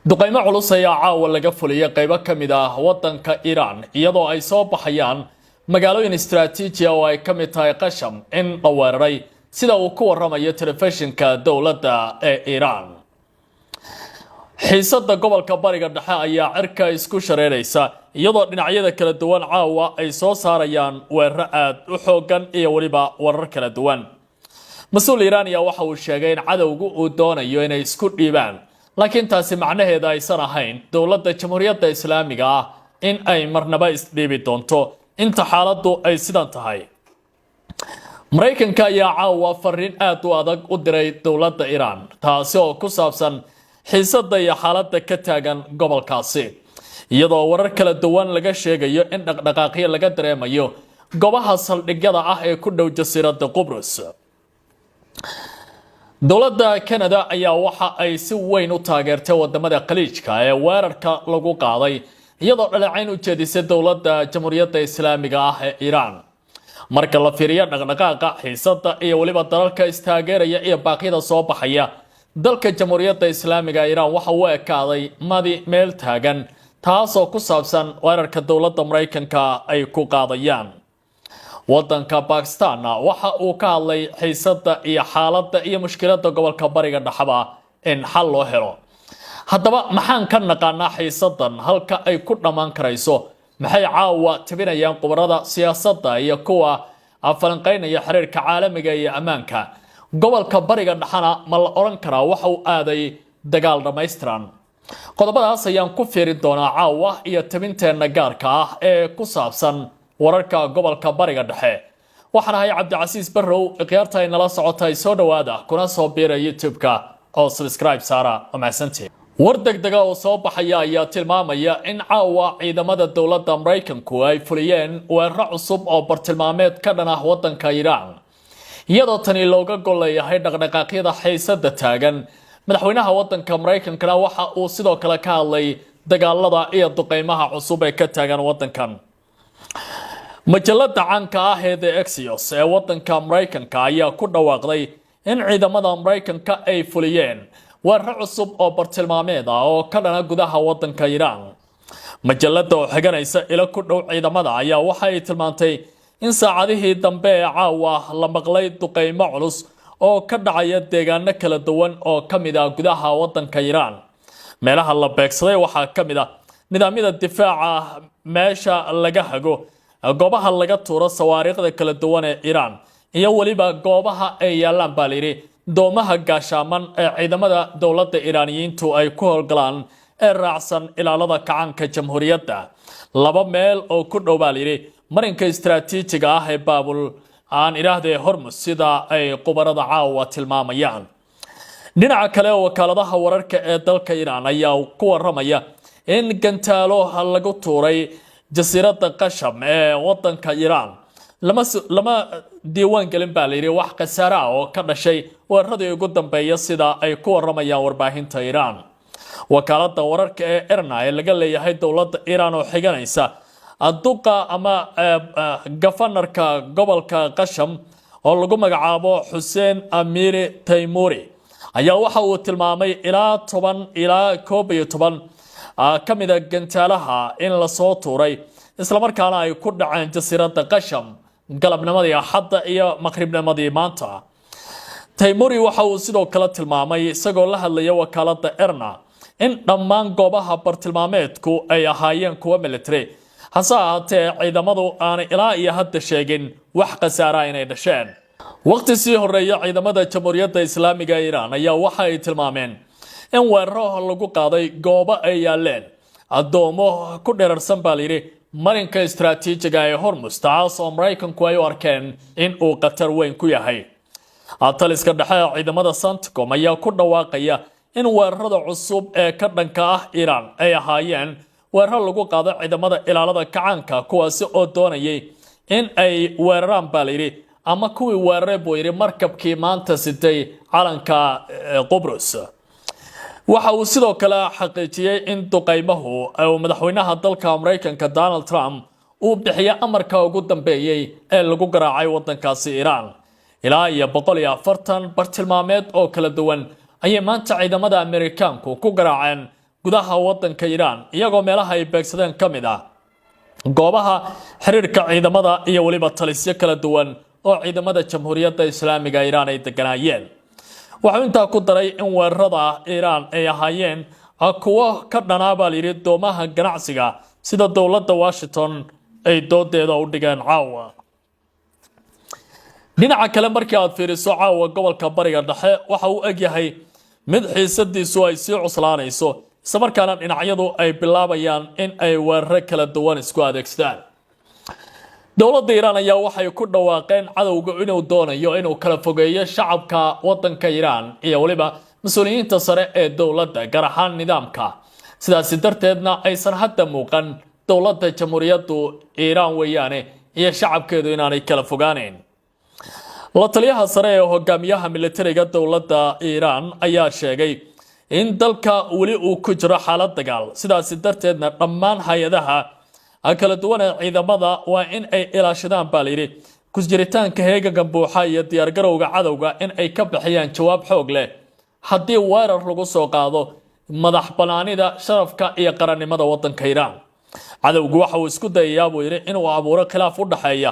duqeymo culus ayaa caawa laga fuliyay qaybo ka mid ah wadanka Iran iyadoo ay soo baxayaan magaalooyin istiraatiiji ah oo ay ka mid tahay Qasham in la weeraray sida uu ku waramayo telefishinka dawladda ee Iran. xiisada gobolka bariga dhexe ayaa cirka isku shareeraysa iyadoo dhinacyada kala duwan caawa ay soo saarayaan weerar aad u xoogan iyo waliba warar kala duwan. mas'uul Iiraaniya waxa uu sheegay in cadawgu uu doonayo inay isku dhiibaan, laakiin taasi macnaheedu aysan ahayn dawladda Jamhuuriyadda Islaamiga ah in ay marnaba isdhiibi doonto inta xaaladdu ay sidan tahay. Mareykanka ayaa caawa fariin aad u adag u diray dawladda Iran taasi oo ku saabsan xiisada iyo xaaladda ka taagan gobolkaasi, iyadoo warar kala duwan laga sheegayo in dhaqdhaqaaqyo laga dareemayo goobaha saldhigyada ah ee ku dhow jasiiradda Qubrus. dawladda Canada ayaa waxa ay si weyn u taageertay wadamada Khaliijka ee weerarka lagu qaaday iyadoo dhaleecayn u jeedisay dawladda Jamhuuriyadda Islaamiga ah ee Iran. marka la fiiriyo dhaqdhaqaaqa xiisada iyo waliba dalalka istaageeraya iyo baaqyada soo baxaya, dalka Jamhuuriyadda Islaamiga Iran waxa uu ekaaday madi meel taagan taasoo ku saabsan weerarka dawladda Mareykanka ay ku qaadayaan. wadanka Pakistan waxa uu ka hadlay xiisada iyo xaaladda iyo mushkiladda gobolka bariga dhexe in xal loo helo. haddaba maxaan ka naqaanaa xiisadan halka ay ku dhamaan karayso? maxay caawa tabinayaan qubarada siyaasadda iyo kuwa falanqeynaya xiriirka caalamiga iyo ammaanka gobolka bariga dhexena ma la oran karaa waxa uu aaday dagaal dhammaystiran? qodobadaas ayaan ku fiirin doonaa caawa iyo tabinteena gaarka ah ee ku saabsan wararka gobolka bariga dhexe. waxaan ahay Cabdicasiis Barrow, ikhtiyaarta ay nala socotay soo dhawaada kuna soo biiray YouTube-ka oo subscribe saara amaasantii. war degdega oo soo baxaya ayaa tilmaamaya in caawa ciidamada dawladda Mareykanku ay fuliyeen weerar cusub oo bartilmaameed ka dhan ah wadanka Iran, iyadoo tani looga gol leeyahay dhaqdhaqaaqyada xiisada taagan. madaxweynaha wadanka Mareykankana waxa uu sidoo kale ka hadlay dagaalada iyo duqeymaha cusub ee ka taagan wadankan. majalada caanka ah ee The Axios ee wadanka Mareykanka ayaa ku dhawaaqday in ciidamada Mareykanka ay fuliyeen weerar cusub oo bartilmaameed ah oo ka dhana gudaha wadanka Iran. majalada oo xiganaysa ilo ku dhow ciidamada ayaa waxa ay tilmaantay in saacadihii dambe ee caawa la maqlay duqeymo culus oo ka dhacaya deegaano kala duwan oo ka mid ah gudaha wadanka Iran. meelaha la beegsaday waxaa ka mid ah nidaamyada difaaca meesha laga hago, goobaha laga tuuro sawaariikhda kala duwan ee Iran, iyo waliba goobaha ay yaalaan baa layidhi doomaha gaashaaman ee ciidamada dawladda Iiraaniyiintu ay ku howlgalaan ee raacsan ilaalada kacaanka jamhuuriyadda. laba meel oo ku dhow baa layidhi marinka istiraatiijiga ah ee Baabul aan idhaahdee Hormuz sida ay qubarada caawa tilmaamayaan. dhinaca kale wakaaladaha wararka ee dalka Iran ayaa ku waramaya in gantaalo lagu tuuray jasiiradda Qasham ee wadanka Iran. lama diiwaan gelin baa layidhi wax khasaare ah oo ka dhashay weeraradii ugu dambeeya sida ay ku waramayaan warbaahinta Iran. wakaaladda wararka ee IRNA ee laga leeyahay dawladda Iran oo xiganaysa duqa ama gafanarka gobolka Qasham oo lagu magacaabo Hussein Amiri Taymuri ayaa waxa uu tilmaamay ilaa 10 ilaa 11 ka mid ah gantaalaha in la soo tuuray isla markaana ay ku dhaceen jasiiradda Qasham galabnimadii Axadda iyo maqribnimadii maanta. Taymuri waxa uu sidoo kale tilmaamay isagoo la hadlaya wakaaladda IRNA in dhammaan goobaha bartilmaameedku ay ahaayeen kuwa military, hase ahaatee ciidamadu aanay ilaa iyo hadda sheegin wax khasaare inay dhasheen. waqti sii horeeya ciidamada Jamhuuriyadda Islaamiga ee Iran ayaa waxa ay tilmaameen in weeraro lagu qaaday goobo ay yaaleen adoomo ku dheerarsan baa layidhi marinka istiraatiijiga ee Hormuz, taas oo Mareykanku ay u arkeen in uu khatar weyn ku yahay. taliska dhexe ciidamada CENTCOM ayaa ku dhawaaqaya in weerarada cusub ee ka dhanka ah Iran ay ahaayeen weerar lagu qaaday ciidamada ilaalada kacaanka kuwaasi oo doonayay in ay weeraraan baa layidhi ama kuwii weeraray buu yidhi markabkii maanta sitay calanka Qubrus. waxa uu sidoo kale xaqiijiyay in duqeymahu uu madaxweynaha dalka Mareykanka Donald Trump uu bixiyay amarka ugu dambeeyay ee lagu garaacay wadankaasi Iran. ilaa iyo 140 bartilmaameed oo kala duwan ayay maanta ciidamada Ameerikaanku ku garaaceen gudaha wadanka Iran iyagoo meelaha ay beegsadeen kamid ah goobaha xiriirka ciidamada iyo waliba talisyo kala duwan oo ciidamada Jamhuuriyadda Islaamiga Iran ay deganaayeen waxa inta ku daray in weerarada Iran ay ahaayeen kuwa ka dhanaaba liiri doomaha ganacsiga sida dawladda Washington ay doodeeda u dhigeen caawa dhinaca kale markii aad fiiriso caawa gobolka bariga dhexe waxa uu eg yahay mid xiisadiisu ay sii cuslaanayso isla markaana dhinacyadu ay bilaabayaan in ay weerar kala duwan isku adeegsadaan dawladda Iran ayaa waxay ku dhawaaqeen cadawga inuu doonayo inuu kala fogeeyo shacabka wadanka Iran iyo waliba mas'uuliyiinta sare ee dawladda gaar ahaan nidaamka sidaas darteedna aysan hadda muuqan dawladda Jamhuuriyadda Iran weeyaane iyo shacabkeedu inaanay kala fogaaneen la taliyaha sare ee hogaamiyaha militariga dawladda Iran ayaa sheegay in dalka wali uu ku jiro xaalad dagaal sidaas darteedna dhammaan hay'adaha kala duwan ee ciidamada waa in ay ilaashadaan baaliri ku jiritaanka heegaga buuxa iyo diyaar garowga cadawga in ay ka bixiyaan jawaab xoog leh haddii weerar lagu soo qaado madax banaanida sharafka iyo qarannimada wadanka Iran cadawgu waxa uu isku dayayaa buu yiri inuu abuuro khilaaf u dhaxeeya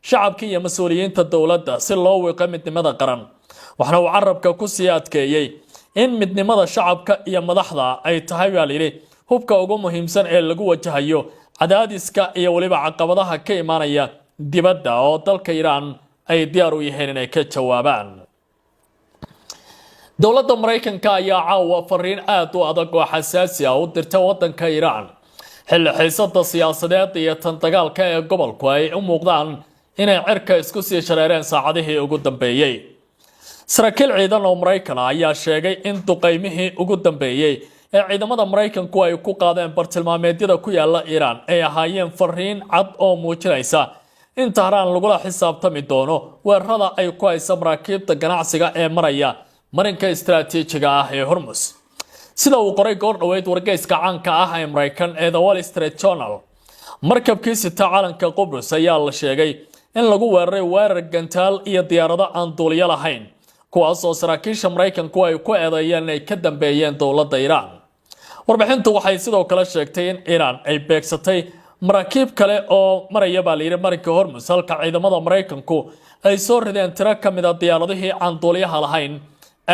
shacabka iyo mas'uuliyiinta dawladda si loo wiiqo midnimada qaran waxna uu carabka ku sii adkeeyay in midnimada shacabka iyo madaxda ay tahay baaliri hubka ugu muhiimsan ee lagu wajahayo cadaadiska iyo waliba caqabadaha ka imaanaya dibadda oo dalka Iran ay diyaar u yihiin inay ka jawaabaan dawladda Mareykanka ayaa caawa fariin aad u adag oo xasaasi ah u dirtay wadanka Iran xilli xiisada siyaasadeed iyo tan dagaalka ee gobolku ay u muuqdaan inay cirka isku sii shareereen saacadihii ugu dambeeyay saraakiil ciidan oo Mareykan ayaa sheegay in duqeymihii ugu dambeeyay ee ciidamada Mareykanku ay ku qaadeen bartilmaameedyada ku yaala Iran ay ahaayeen fariin cad oo muujinaysa in Tehran lagula xisaabtami doono weerarada ay ku hayso maraakiibta ganacsiga ee maraya marinka istiraatiijiga ah ee Hormuz sida uu qoray goor dhaweyd wargeyska caanka ah ee Mareykan ee The Wall Street Journal markabkii sita calanka Qubrus ayaa la sheegay in lagu weeraray weerar gantaal iyo diyaarado aan duuliye lahayn kuwaas oo saraakiisha Mareykanku ay ku eedeeyeen ay ka dambeeyeen dawladda Iran warbixintu waxay sidoo kale sheegtay in Iran ay beegsatay maraakiib kale oo maraya baaliri marinka Hormuz halka ciidamada Mareykanku ay soo rideen tiro kamid ah diyaaradihii aan duuliyaha lahayn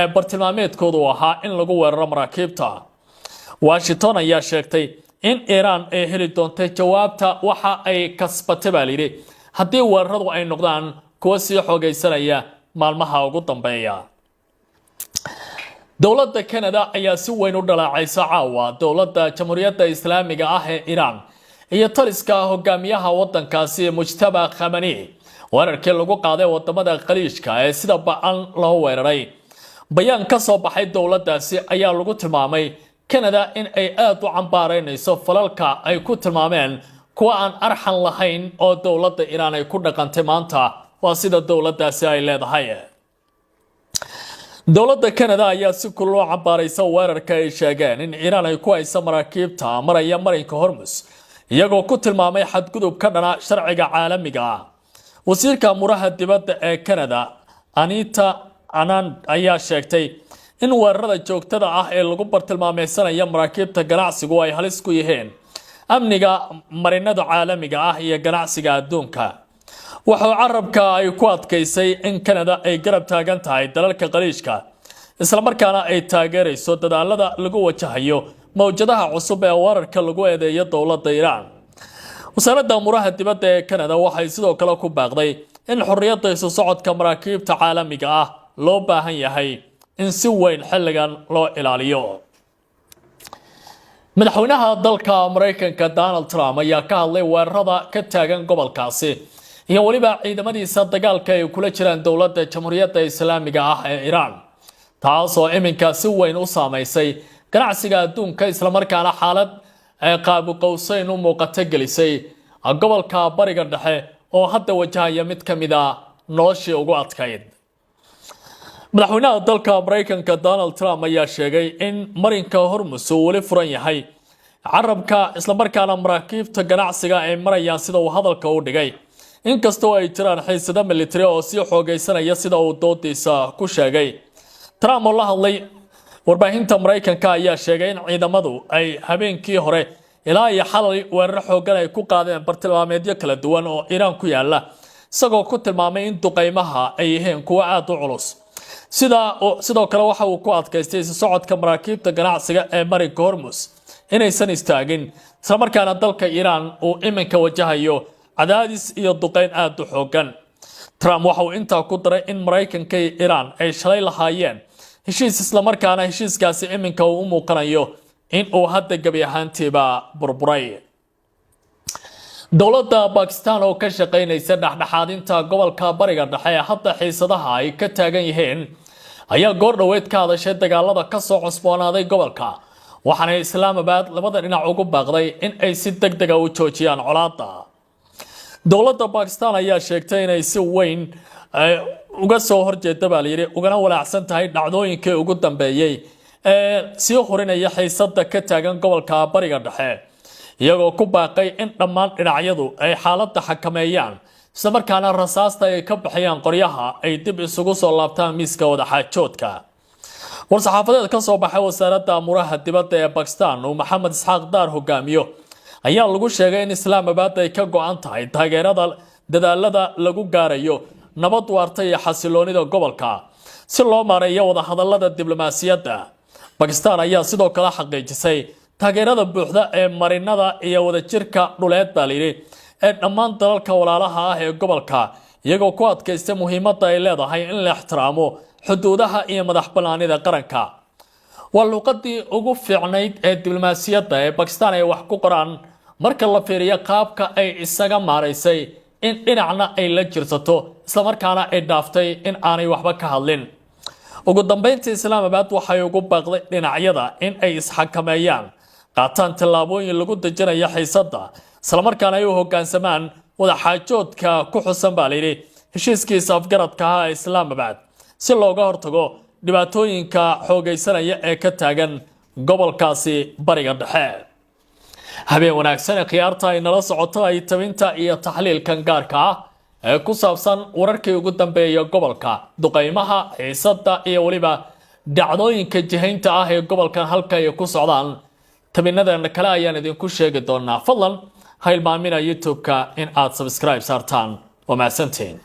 ee bartilmaameedkoodu ahaa in lagu weeraro maraakiibta Washington ayaa sheegtay in Iran ay heli doonto jawaabta waxa ay kasbatay baaliri haddii weeraradu ay noqdaan kuwa sii xoogaysanaya maalmaha ugu dambeeya dawladda Canada ayaa si weyn u dhalaacaysa caawa dawladda Jamhuuriyadda Islaamiga ah ee Iran iyo taliska hogaamiyaha wadankaasi Mujtaba Khamenei weerarkii lagu qaaday wadamada Khaliijka ee sida ba'an loo weeraray bayaan ka soo baxay dawladdaasi ayaa lagu tilmaamay Canada in ay aad u cambaaraynayso falalka ay ku tilmaameen kuwa aan arxan lahayn oo dawladda Iran ay ku dhaqantay maanta waa sida dawladdaasi ay leedahay dawladda Canada ayaa si kulul u cambaaraysa weerarka ay sheegeen in Iran ay ku hayso maraakiibta maraya marinka Hormuz iyagoo ku tilmaamay xadgudub ka dhana sharciga caalamiga ah wasiirka amuraha dibadda ee Canada Anita Anand ayaa sheegtay in weerarada joogtada ah ee lagu bartilmaameysanayo maraakiibta ganacsigu ay halis ku yihiin amniga marinada caalamiga ah iyo ganacsiga adduunka waxa carabka ay ku adkaysay in Canada ay garab taagan tahay dalalka Khaliijka isla markaana ay taageerayso dadaalada lagu wajahayo mawjadaha cusub ee weerarka lagu eedeeyo dawladda Iran wasaaradda amuraha dibadda ee Canada waxay sidoo kale ku baaqday in xorriyadda isu socodka maraakiibta caalamiga ah loo baahan yahay in si weyn xilligan loo ilaaliyo madaxweynaha dalka Mareykanka Donald Trump ayaa ka hadlay weerarada ka taagan gobolkaasi iyo waliba ciidamadiisa dagaalka ay kula jiraan dawladda Jamhuuriyadda Islaamiga ah ee Iran taas oo iminka si weyn u saameysay ganacsiga adduunka isla markaana xaalad ay qaabu qowsayn u muuqata gelisay gobolka bariga dhexe oo hadda wajahaya mid kamid ah noloshii ugu adkayd madaxweynaha dalka Mareykanka Donald Trump ayaa sheegay in marinka Hormuz uu wali furan yahay carabka isla markaana maraakiibta ganacsiga ay marayaan sida uu hadalka u dhigay inkastoo ay jiraan xiisado military oo si xoogaysanaya sida uu doodiisa ku sheegay Trump oo la hadlay warbaahinta Mareykanka ayaa sheegay in ciidamadu ay habeenkii hore ilaa iyo xalay weerar xooggan ay ku qaadeen bartilmaameedyo kala duwan oo Iran ku yaala isagoo ku tilmaamay in duqeymaha ay yihiin kuwa aad u culus sidoo kale waxa uu ku adkaystay socodka maraakiibta ganacsiga ee marinka Hormuz inaysan istaagin isla markaana dalka Iran uu iminka wajahayo cadaadis iyo duqeyn aad u xooggan. Trump waxa uu intaa ku daray in Mareykanka iyo Iran ay shalay lahaayeen heshiis isla markaana heshiiskaasi iminka uu u muuqanayo in uu hadda gabi ahaantiiba burburay. dowladda Pakistan oo ka shaqeynaysa dhexdhexaadinta gobolka bariga dhexe ee hadda xiisadaha ay ka taagan yihiin ayaa goor dhaweyd ka hadashay dagaalada ka soo cusboonaaday gobolka waxaana Islamabad labada dhinac ugu baaqday in ay si degdeg ah u joojiyaan colaadda. dowladda Pakistan ayaa sheegtay inay si weyn uga soo horjeeda baaliyay ugana walaacsan tahay dhacdooyinkii ugu dambeeyay ee si horinaya xiisada ka taagan gobolka bariga dhexe iyagoo ku baaqay in dhammaan dhinacyadu ay xaaladda xakameeyaan isla markaana rasaasta ay ka bixiyaan qoryaha ay dib isugu soo laabtaan miiska wada xaajoodka. war-saxaafadeed ka soo baxay wasaaradda amuraha dibadda ee Pakistan oo Maxamed Isxaaq Daar hogaamiyo ayaa lagu sheegay in Islamabad ay ka go'an tahay taageerada dadaalada lagu gaarayo nabad waarta iyo xasiloonida gobolka si loo maareeyo wada hadallada diblomaasiyadda. Pakistan ayaa sidoo kale xaqiijisay taageerada buuxda ee marinada iyo wadajirka dhuleed baaliyay ee dhammaan dalalka walaalaha ah ee gobolka iyagoo ku adkaystay muhiimadda ay leedahay in la ixtiraamo xuduudaha iyo madaxbannaanida qaranka. waa luqadii ugu fiicnayd ee diblomaasiyadda ee Pakistan ay wax ku qoraan marka la fiiriyo qaabka ay isaga maareysay in dhinacna ay la jirsato isla markaana ay dhaaftay in aanay waxba ka hadlin. ugu dambeyntii Islamabad waxay ugu baaqday dhinacyada in ay isxakameeyaan qaataan tallaabooyin lagu dejinayo xiisadda isla markaana ay u hoggaansamaan wada xaajoodka ku xusan baaliyay heshiiskiisa afgaradka ah ee Islamabad si looga hortago dhibaatooyinka xoogaysanaya ee ka taagan gobolkaasi bariga dhexe. habeen wanaagsan khiyaarta ay nala socoto ay tabinta iyo taxliilkan gaarka ah ee ku saabsan wararkii ugu dambeeyay gobolka duqeymaha xiisadda iyo waliba dhacdooyinka jihaynta ah ee gobolkan halka ay ku socdaan tabinadeena kale ayaan idinku sheegi doonaa. fadlan ha ilmaamina YouTube-ka in aad subscribe saartaan. waa mahadsantiin.